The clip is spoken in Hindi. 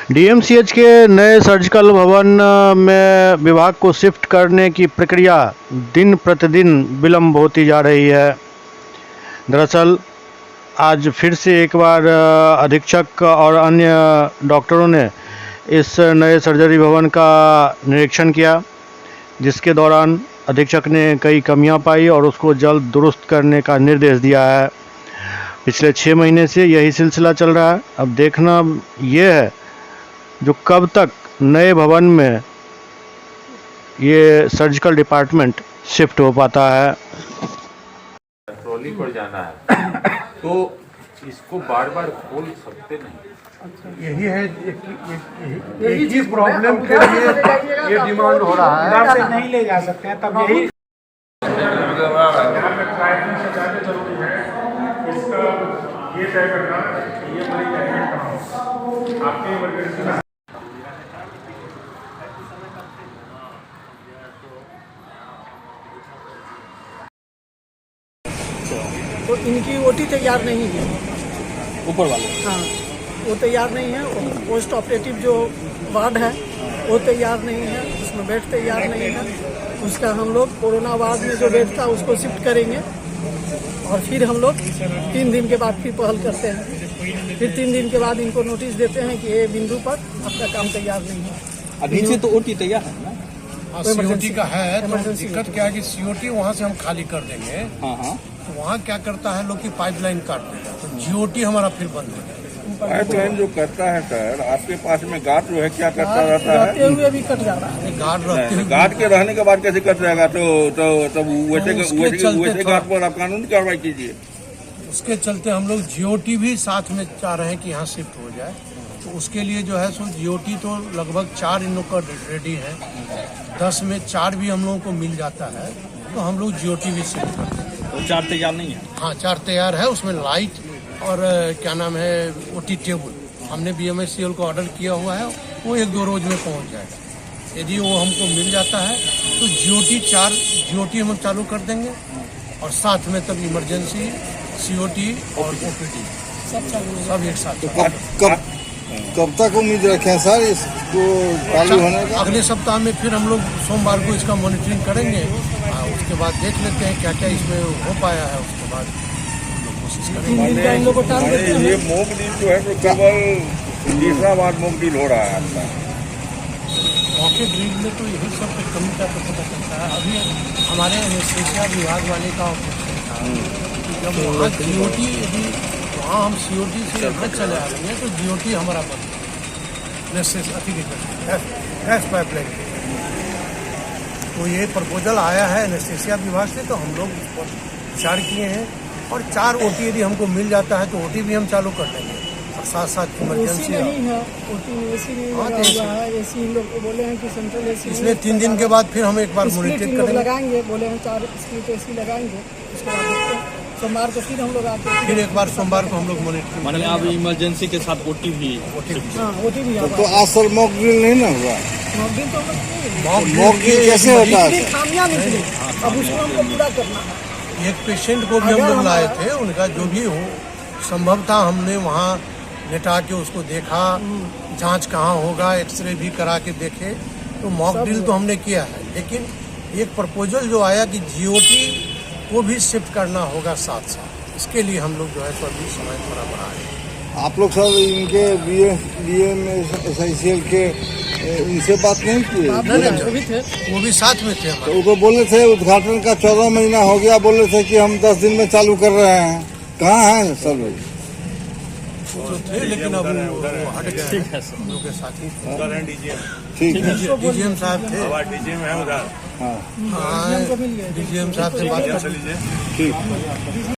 डीएमसीएच के नए सर्जिकल भवन में विभाग को शिफ्ट करने की प्रक्रिया दिन प्रतिदिन विलम्ब होती जा रही है। दरअसल आज फिर से एक बार अधीक्षक और अन्य डॉक्टरों ने इस नए सर्जरी भवन का निरीक्षण किया, जिसके दौरान अधीक्षक ने कई कमियां पाई और उसको जल्द दुरुस्त करने का निर्देश दिया है। पिछले 6 महीने से यही सिलसिला चल रहा है। अब देखना ये है जो कब तक नए भवन में ये सर्जिकल डिपार्टमेंट शिफ्ट हो पाता है। ट्रॉली पर जाना है तो इसको बार बार खोल सकते नहीं। यही है यही चीज प्रॉब्लम के लिए ये डिमांड हो रहा है। से नहीं ले जा सकते हैं, तब यही ये तय करना ये मरीज एडमिट कहाँ हो, आपके इमरजेंसी में तो इनकी ओटी तैयार नहीं है। ऊपर वाले हाँ, वो तैयार नहीं है। पोस्ट ऑपरेटिव जो वार्ड है वो तैयार नहीं है, उसमें बेड तैयार नहीं है। उसका हम लोग कोरोना वार्ड में जो बेड था उसको शिफ्ट करेंगे और फिर हम लोग 3 दिन के बाद फिर पहल करते हैं। फिर 3 दिन के बाद इनको नोटिस देते हैं कि ये बिंदु पर आपका काम तैयार नहीं है। अभी से तो ओटी तैयार है ना। सीओटी का है तो दिक्कत क्या है कि सीओटी वहाँ से हम खाली कर देंगे। हाँ। तो वहाँ क्या करता है लोग की पाइपलाइन काट देगा, तो जीओटी हमारा फिर बंद हो जाएगा। पाइपलाइन जो करता है सर, आपके पास में गार्ड जो है क्या करता रहता है? रहते हुए भी कट जा रहा है। गार्ड रहते हुए गार्ड के रहने के बाद कैसे कट जाएगा? तो तब वैसे गार्ड पर आप कानूनी कार्रवाई कीजिए। उसके चलते हम लोग जीओटी भी साथ में चाह रहे हैं कि यहाँ शिफ्ट हो जाए। तो उसके लिए जो है सो जीओटी तो लगभग 4 इन लोग का रेडी है। 10 में 4 भी हम लोगों को मिल जाता है तो हम लोग जीओटी भी शिफ्ट करते हैं। तो 4 तैयार नहीं है। हाँ, 4 तैयार है। उसमें लाइट और क्या नाम है ओटी टेबल हमने बीएमएससीएल को ऑर्डर किया हुआ है, वो 1-2 रोज में पहुंच जाएगा। यदि वो हमको मिल जाता है तो जीओटी 4 जीओटी हम चालू कर देंगे और साथ में तब इमरजेंसी सीओटी और ओपीडी सब एक साथ। कब तक उम्मीद रखें सर इसको चालू होने का? अगले सप्ताह में फिर हम लोग सोमवार को इसका मॉनिटरिंग करेंगे। उसके बाद देख लेते हैं क्या क्या इसमें हो पाया है। उसके बाद कोशिश करेंगे। ये मॉक ड्रिल जो है तो केवल तीसरा बार मॉक ड्रिल हो रहा है आपका। मौके ड्रिल में तो यही सब कमी का तो पता चलता है। अभी हमारे एनेस्थीसिया विभाग वाले का ऑपरेशन था, जब वहाँ जीओटी यदि वहाँ हम सीओटी से यहाँ चले आ रहे हैं तो जीओटी हमारा बंद गैस पाइपलाइन। तो ये प्रपोजल आया है एनेस्थीसिया विभाग से, तो हम लोग उस पर विचार किए हैं और 4 ओटी यदि हमको मिल जाता है तो ओटी भी हम चालू कर देंगे और साथ साथ इमरजेंसी नहीं है। ओटी में एसी नहीं लगा हुआ है। एसी इन लोग बोले हैं कि सेंट्रल एसी, इसलिए 3 दिन के बाद फिर हम एक बार मॉनिटरिंग करेंगे। लगाएंगे, बोले हैं 4 स्प्लिट एसी लगाएंगे। उसके बाद देखते हैं सोमवार को फिर हम लोग आते हैं। फिर एक बार सोमवार को हम लोग मॉनिटरिंग माने अब इमरजेंसी के साथ ओटी भी हाँ ओटी भी तो आज सर मॉक ड्रिल नहीं ना हुआ? मॉक ड्रिल कैसे होता है? खामियां निकली, अब उसको हमको पूरा करना है। एक पेशेंट को भी हम लोग लाए थे, उनका जो भी हो संभव था हमने वहाँ लेटा के उसको देखा, जांच कहाँ होगा, एक्सरे भी करा के देखे। तो मॉक ड्रिल तो हमने किया है, लेकिन एक प्रपोजल जो आया कि जीओटी को भी शिफ्ट करना होगा साथ साथ, इसके लिए हम लोग जो है तो अभी समय थोड़ा बढ़ा है। आप लोग सब इनके बीएमएससीएल के इनसे बात नहीं की? वो भी साथ में थे हमारे। तो वो तो बोले थे उद्घाटन का 14 महीना हो गया, बोले थे कि हम 10 दिन में चालू कर रहे हैं। कहाँ है सर भाई? वो थे लेकिन अब वो हट गए हैं हम लोग के साथी। ठीक है, डीजीएम साहब थे। हाँ हाँ, डीजीएम साहब से बात कर लीजिए। ठीक।